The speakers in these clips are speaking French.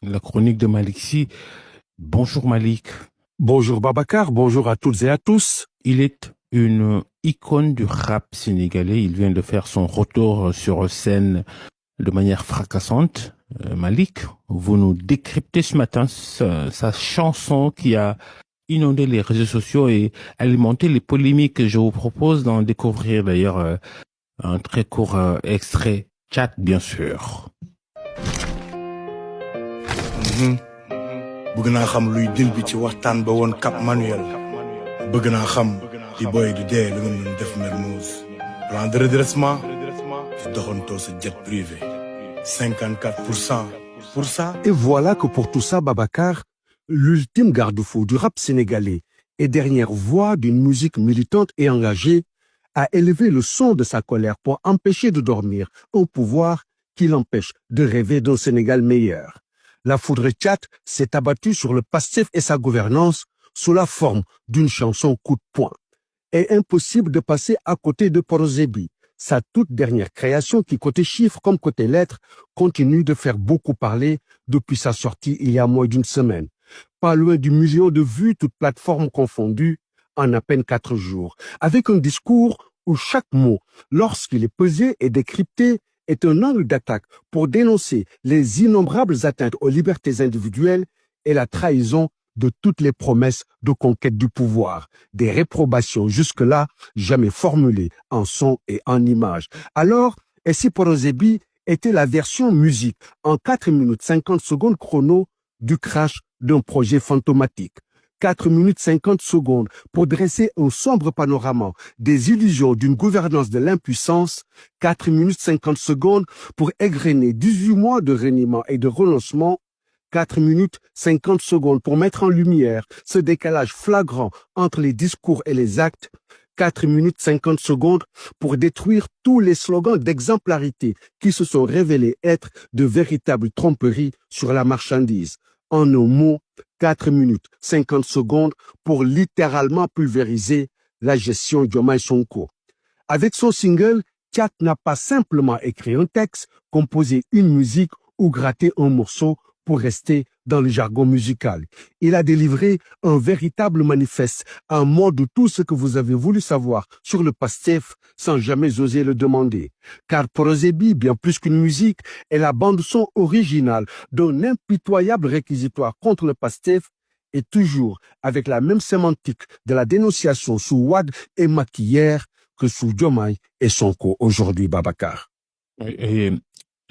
La chronique de Malik Sy. Bonjour Malik. Bonjour Babacar, bonjour à toutes et à tous. Il est une icône du rap sénégalais. Il vient de faire son retour sur scène de manière fracassante. Malik, vous nous décryptez ce matin sa chanson qui a inondé les réseaux sociaux et alimenté les polémiques. Je vous propose d'en découvrir d'ailleurs un très court extrait. Chat, bien sûr. bëgg naa xam luy dil bi ci waxtaan ba woon Cap Manuel bëgg naa xam di boy du dee lu ngeen doon def Mermoz plan de redressement ci doxantoo sa jet privé 54% pour ça. Et voilà que pour tout ça, Babacar, l'ultime garde-fou du rap sénégalais et dernière voix d'une musique militante et engagée, a élevé le son de sa colère pour empêcher de dormir un pouvoir qui l'empêche de rêver d'un Sénégal meilleur. La foudre tchate s'est abattue sur le Pastef et sa gouvernance sous la forme d'une chanson coup de poing. Et impossible de passer à côté de Porozébi, sa toute dernière création qui, côté chiffres comme côté lettres, continue de faire beaucoup parler depuis sa sortie il y a moins d'une semaine. Pas loin du million de vues, toutes plateformes confondues, en à peine 4 jours, avec un discours où chaque mot, lorsqu'il est pesé et décrypté, est un angle d'attaque pour dénoncer les innombrables atteintes aux libertés individuelles et la trahison de toutes les promesses de conquête du pouvoir, des réprobations jusque-là jamais formulées en son et en image. Alors, et si Porozébi était la version musique en 4 minutes 50 secondes chrono du crash d'un projet fantomatique? 4 minutes 50 secondes pour dresser un sombre panorama des illusions d'une gouvernance de l'impuissance, 4 minutes 50 secondes pour égrener 18 mois de reniement et de renoncement, 4 minutes 50 secondes pour mettre en lumière ce décalage flagrant entre les discours et les actes, 4 minutes 50 secondes pour détruire tous les slogans d'exemplarité qui se sont révélés être de véritables tromperies sur la marchandise. En un mot, 4 minutes 50 secondes pour littéralement pulvériser la gestion Diomaye Sonko. Avec son single, Thiat n'a pas simplement écrit un texte, composé une musique ou gratté un morceau pour rester dans le jargon musical. Il a délivré un véritable manifeste, un mot de tout ce que vous avez voulu savoir sur le Pastef sans jamais oser le demander. Car Porozébi, bien plus qu'une musique, est la bande-son originale d'un impitoyable réquisitoire contre le Pastef et toujours avec la même sémantique de la dénonciation sous Wade et Macky hier que sous Diomaye et Sonko aujourd'hui, Babacar. Et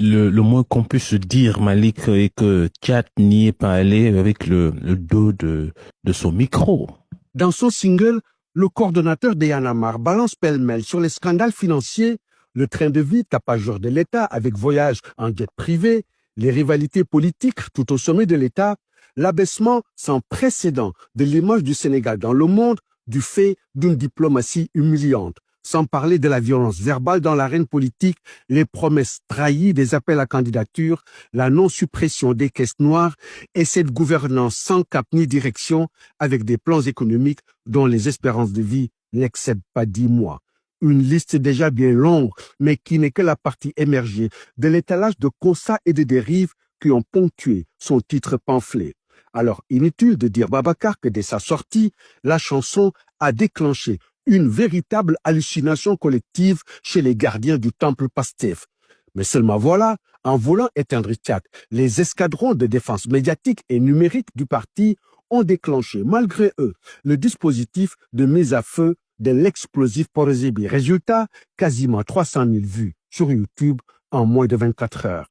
le moins qu'on puisse dire, Malik, est que Thiat n'y est pas allé avec le dos de son micro. Dans son single, le coordonnateur des Y'en a marre balance pêle-mêle sur les scandales financiers, le train de vie tapageur de l'État avec voyage en jet privé, les rivalités politiques tout au sommet de l'État, l'abaissement sans précédent de l'image du Sénégal dans le monde du fait d'une diplomatie humiliante. Sans parler de la violence verbale dans l'arène politique, les promesses trahies des appels à candidature, la non-suppression des caisses noires et cette gouvernance sans cap ni direction avec des plans économiques dont les espérances de vie n'excèdent pas 10 mois. Une liste déjà bien longue, mais qui n'est que la partie émergée de l'étalage de constats et de dérives qui ont ponctué son titre pamphlet. Alors, inutile de dire Babacar que dès sa sortie, la chanson a déclenché une véritable hallucination collective chez les gardiens du temple Pastef. Mais seulement voilà, en voulant éteindre Thiat, les escadrons de défense médiatique et numérique du parti ont déclenché, malgré eux, le dispositif de mise à feu de l'explosif Porozébi. Résultat, quasiment 300 000 vues sur YouTube en moins de 24 heures.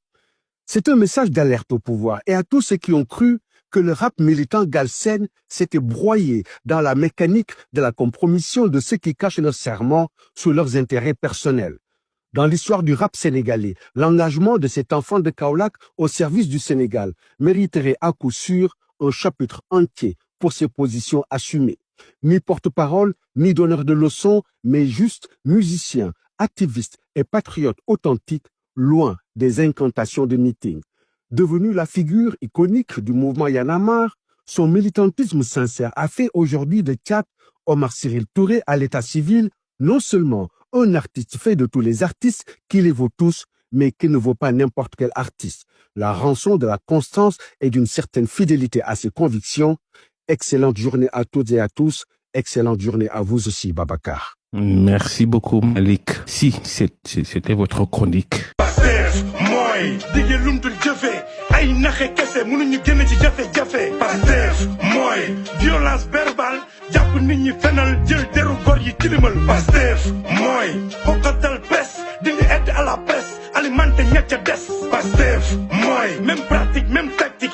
C'est un message d'alerte au pouvoir et à tous ceux qui ont cru que le rap militant galsen s'était broyé dans la mécanique de la compromission de ceux qui cachent leurs serments sous leurs intérêts personnels. Dans l'histoire du rap sénégalais, l'engagement de cet enfant de Kaolack au service du Sénégal mériterait à coup sûr un chapitre entier pour ses positions assumées. Ni porte-parole, ni donneur de leçons, mais juste musicien, activiste et patriote authentique, loin des incantations de meeting. Devenu la figure iconique du mouvement Y'en a marre, son militantisme sincère a fait aujourd'hui de Thiat Omar Cyril Touré à l'état civil non seulement un artiste fait de tous les artistes qui les vaut tous, mais qui ne vaut pas n'importe quel artiste. La rançon de la constance et d'une certaine fidélité à ses convictions. Excellente journée à toutes et à tous. Excellente journée à vous aussi, Babacar. Merci beaucoup, Malik. Si, c'était votre chronique. Pastef mooy dige lum dul jëfe ay naxe kese mënuñu génn ci jafe-jafe. Pastef mooy violence verbale jàpp nit ñi fenal jël deru góor yi tilimal. Pastef mooy xoqatal presse dindi aide à la presse alimenté ña ca des. Pastef mooy même pratique même tactique.